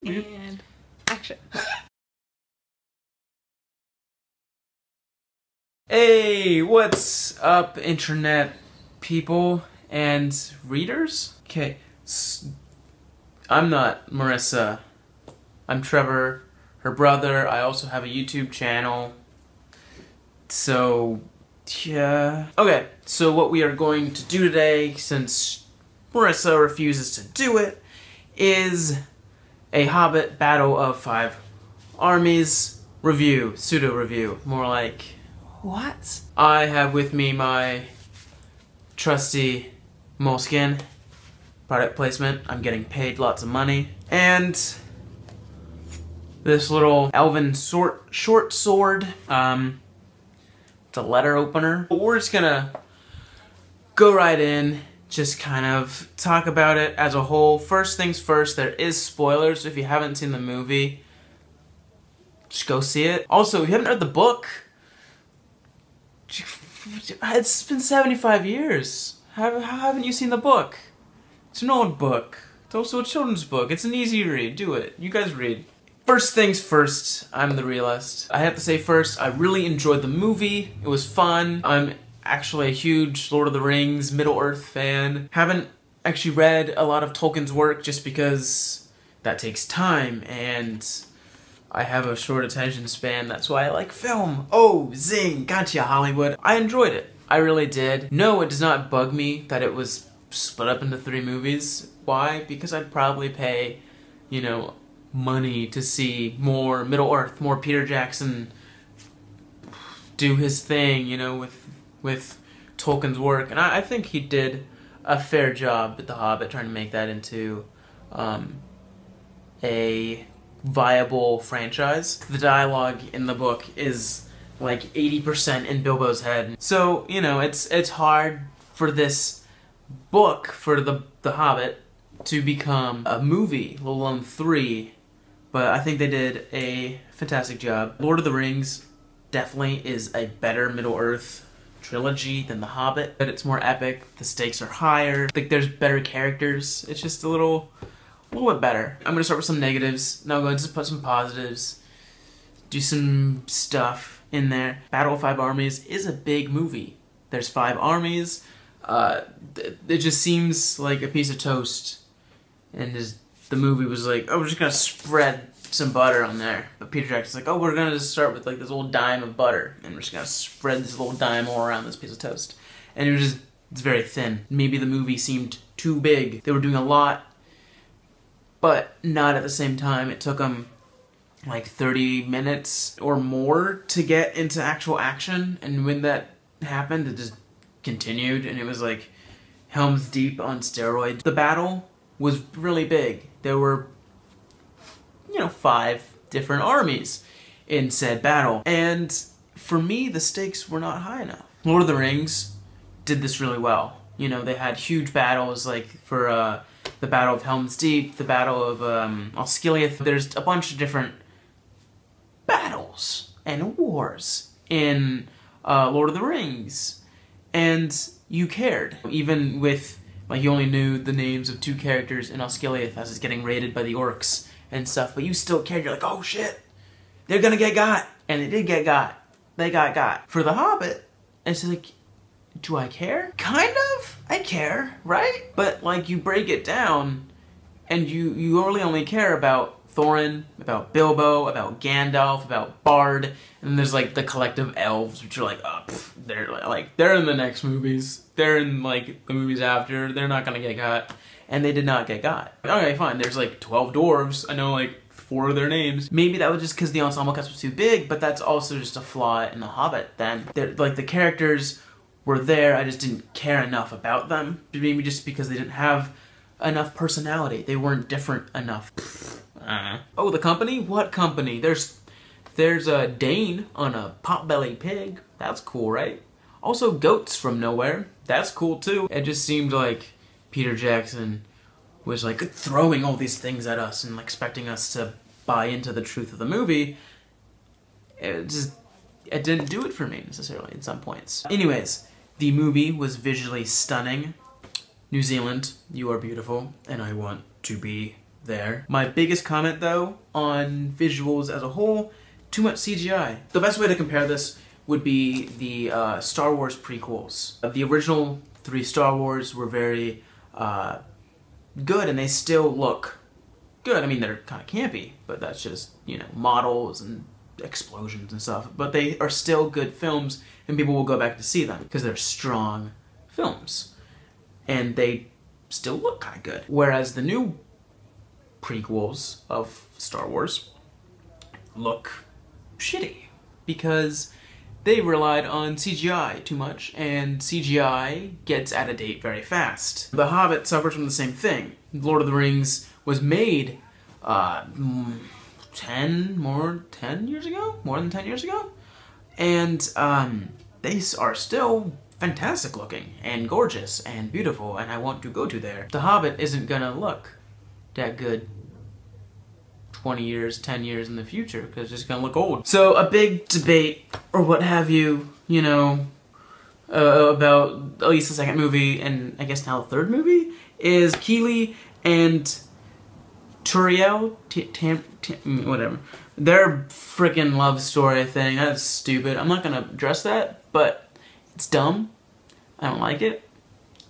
And action. Hey, what's up, internet people and readers? Okay, I'm not Marissa. I'm Trevor, her brother. I also have a YouTube channel. So, yeah. Okay, so what we are going to do today, since Marissa refuses to do it, is a Hobbit Battle of Five Armies review. Pseudo-review. More like... what? I have with me my trusty moleskin. Product placement. I'm getting paid lots of money. And this little elven short sword. It's a letter opener. But we're just gonna go right in, just kind of talk about it as a whole. First things first, there is spoilers. If you haven't seen the movie, just go see it. Also, if you haven't read the book, it's been 75 years. How haven't you seen the book? It's an old book. It's also a children's book. It's an easy read. Do it. You guys read. First things first, I'm the realist. I have to say first, I really enjoyed the movie. It was fun. I'm actually a huge Lord of the Rings, Middle-earth fan. Haven't actually read a lot of Tolkien's work just because that takes time and I have a short attention span. That's why I like film. Oh, zing, gotcha, Hollywood. I enjoyed it. I really did. No, it does not bug me that it was split up into 3 movies. Why? Because I'd probably pay, you know, money to see more Middle-earth, more Peter Jackson do his thing, you know, with Tolkien's work. And I think he did a fair job with The Hobbit, trying to make that into a viable franchise. The dialogue in the book is like 80% in Bilbo's head. So, you know, it's hard for this book, for the Hobbit, to become a movie, let alone 3. But I think they did a fantastic job. Lord of the Rings definitely is a better Middle-earth trilogy than The Hobbit, but it's more epic, the stakes are higher, I think there's better characters, it's just a little bit better. I'm gonna start with some negatives, now I'm going to put some positives, do some stuff in there. Battle of Five Armies is a big movie. There's 5 armies, it just seems like a piece of toast, and the movie was like, oh, we're just gonna spread some butter on there. But Peter Jackson's like, oh, we're gonna just start with like this little dime of butter, and we're just gonna spread this little dime all around this piece of toast. And it was just, it's very thin. Maybe the movie seemed too big. They were doing a lot, but not at the same time. It took them like 30 minutes or more to get into actual action, and when that happened, it just continued, and it was like Helm's Deep on steroids. The battle was really big. There were, you know, 5 different armies in said battle. And for me, the stakes were not high enough. Lord of the Rings did this really well. You know, they had huge battles, like for the Battle of Helm's Deep, the Battle of Osgiliath. There's a bunch of different battles and wars in Lord of the Rings. And you cared. Even with, like, you only knew the names of 2 characters in Osgiliath as it's getting raided by the orcs and stuff, but you still cared. You're like, oh shit, they're gonna get got. And they did get got. They got. For The Hobbit, it's like, do I care? Kind of. I care, right? But like, you break it down, and you really care about Thorin, about Bilbo, about Gandalf, about Bard, and then there's like the collective elves, which are like, oh, they're in the next movies. They're in like the movies after. They're not gonna get got. And they did not get got. Okay, fine, there's like 12 dwarves. I know like 4 of their names. Maybe that was just because the ensemble cast was too big, but that's also just a flaw in The Hobbit then. Like, the characters were there, I just didn't care enough about them. Maybe just because they didn't have enough personality. They weren't different enough. Oh, the company? What company? There's a Dane on a potbelly pig. That's cool, right? Also, goats from nowhere. That's cool too. It just seemed like Peter Jackson was like throwing all these things at us and expecting us to buy into the truth of the movie. It didn't do it for me necessarily at some points. Anyways, the movie was visually stunning. New Zealand, you are beautiful, and I want to be there. My biggest comment though on visuals as a whole, too much CGI. The best way to compare this would be the Star Wars prequels. The original 3 Star Wars were very good, and they still look good. I mean, they're kind of campy, but that's just, you know, models and explosions and stuff. But they are still good films, and people will go back to see them because they're strong films. And they still look kind of good. Whereas the new prequels of Star Wars look shitty because they relied on CGI too much, and CGI gets out of date very fast. The Hobbit suffers from the same thing. Lord of the Rings was made 10 years ago? More than 10 years ago? And they are still fantastic looking and gorgeous and beautiful, and I want to go to there. The Hobbit isn't gonna look that good 20 years, 10 years in the future, because it's gonna look old. So a big debate, or what have you, you know, about at least the second movie, and I guess now the third movie, is Keeley and Turiel, whatever. Their freaking love story thing, that's stupid. I'm not gonna address that, but it's dumb. I don't like it.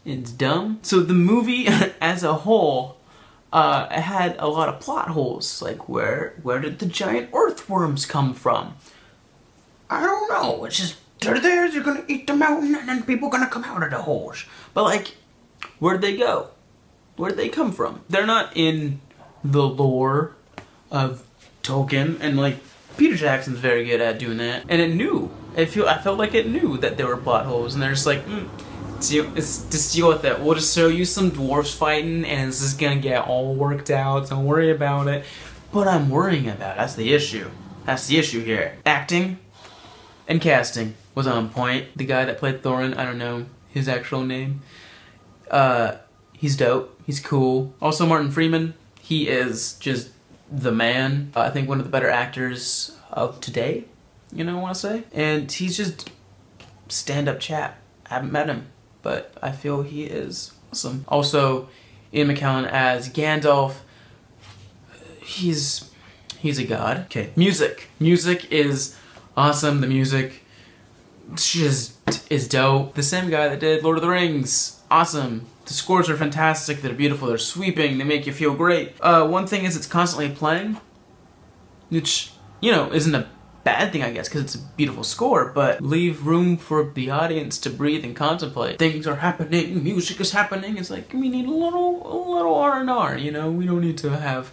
It's dumb. So the movie as a whole, it had a lot of plot holes. Like, where did the giant earthworms come from? I don't know. It's just, they're there, they're gonna eat the mountain, and then people are gonna come out of the holes. But like, where'd they go? Where'd they come from? They're not in the lore of Tolkien, and like, Peter Jackson's very good at doing that. And it knew. I felt like it knew that there were plot holes, and they're just like, just deal with it. We'll just show you some dwarves fighting, and it's just gonna get all worked out. Don't worry about it. But I'm worrying about it. That's the issue. That's the issue here. Acting and casting was on point. The guy that played Thorin, I don't know his actual name. He's dope. He's cool. Also, Martin Freeman. He is just the man. I think one of the better actors of today, you know, I want to say. And he's just stand-up chap. I haven't met him, but I feel he is awesome. Also, Ian McKellen as Gandalf. He's a god. Okay, music. Music is awesome. The music just is dope. The same guy that did Lord of the Rings. Awesome. The scores are fantastic. They're beautiful. They're sweeping. They make you feel great. One thing is it's constantly playing, which, you know, isn't a bad thing, I guess, because it's a beautiful score, but leave room for the audience to breathe and contemplate. Things are happening, music is happening. It's like, we need a little R&R, you know? We don't need to have,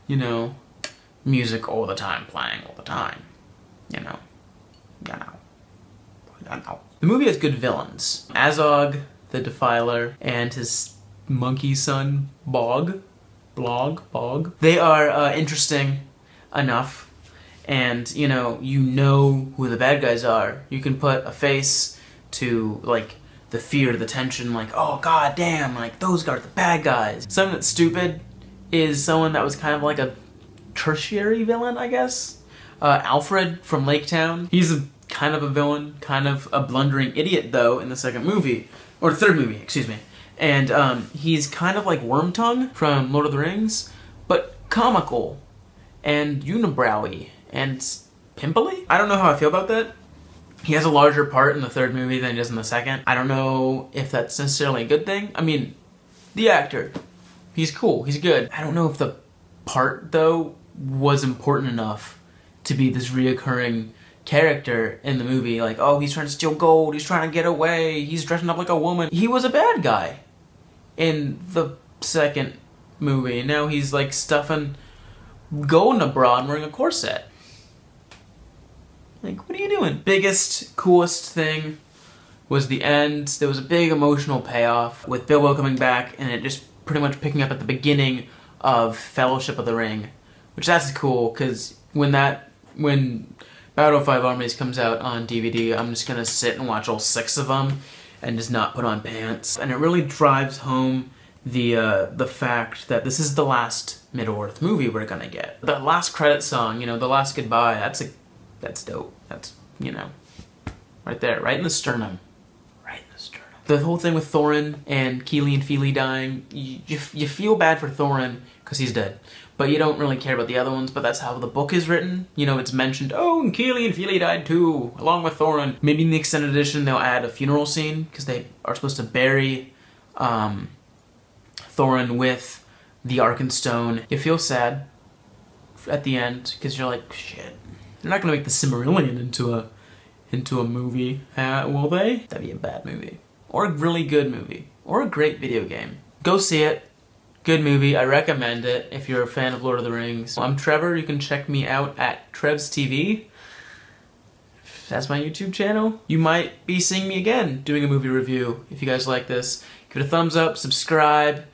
you know, music all the time, playing all the time, you know? The movie has good villains. Azog, the Defiler, and his monkey son, Bog. They are interesting enough. And, you know who the bad guys are. You can put a face to, like, the fear, the tension, like, oh, god damn, like, those are the bad guys. Something that's stupid is someone that was kind of like a tertiary villain, I guess. Alfred from Lake Town. He's kind of a villain, kind of a blundering idiot, though, in the second movie. Or the third movie, excuse me. And he's kind of like Wormtongue from Lord of the Rings, but comical and unibrowy and pimply? I don't know how I feel about that. He has a larger part in the third movie than he does in the second. I don't know if that's necessarily a good thing. I mean, the actor, he's cool, he's good. I don't know if the part, though, was important enough to be this reoccurring character in the movie. Like, oh, he's trying to steal gold, he's trying to get away, he's dressing up like a woman. He was a bad guy in the second movie. Now he's like stuffing gold in a bra and wearing a corset. Like, what are you doing? Biggest, coolest thing was the end. There was a big emotional payoff with Bilbo coming back and it just pretty much picking up at the beginning of Fellowship of the Ring, which that's cool, because when Battle of Five Armies comes out on DVD, I'm just gonna sit and watch all 6 of them and just not put on pants. And it really drives home the fact that this is the last Middle-earth movie we're gonna get. The last credit song, you know, the last goodbye, that's dope. That's, you know, right there, right in the sternum. Right in the sternum. The whole thing with Thorin and Keely and Feely dying, you feel bad for Thorin because he's dead. But you don't really care about the other ones, but that's how the book is written. You know, it's mentioned, oh, and Keely and Feely died too, along with Thorin. Maybe in the extended edition they'll add a funeral scene, because they are supposed to bury Thorin with the Arkenstone. You feel sad at the end, because you're like, shit. They're not gonna make the Silmarillion into a movie, will they? That'd be a bad movie. Or a really good movie. Or a great video game. Go see it. Good movie, I recommend it if you're a fan of Lord of the Rings. I'm Trevor, you can check me out at Trev's TV. That's my YouTube channel. You might be seeing me again doing a movie review if you guys like this. Give it a thumbs up, subscribe,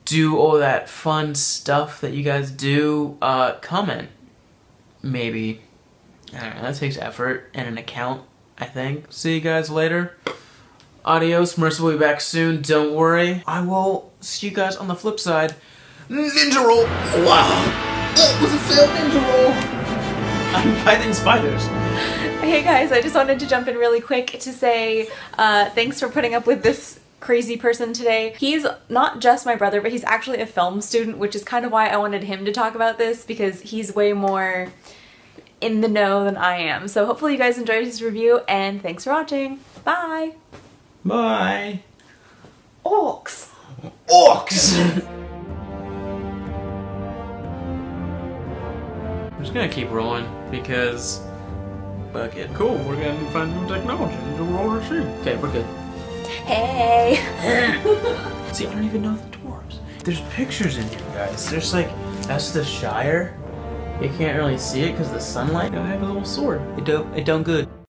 do all that fun stuff that you guys do. Comment, maybe. I don't know, that takes effort and an account, I think. See you guys later. Adios, Mercy will be back soon, don't worry. I will see you guys on the flip side. Ninja roll! Wow! It was a failed ninja roll! I'm fighting spiders. Hey guys, I just wanted to jump in really quick to say thanks for putting up with this crazy person today. He's not just my brother, but he's actually a film student, which is kind of why I wanted him to talk about this, because he's way more in the know than I am. So hopefully you guys enjoyed his review, and thanks for watching. Bye! Bye. Orcs. Orcs! I'm just gonna keep rolling because fuck it. Cool, we're gonna find new technology to roll our shoe. Okay, we're good. Hey! See, I don't even know the dwarves. There's pictures in here, guys. There's like, that's the Shire. You can't really see it because of the sunlight. I have a little sword. It don't good.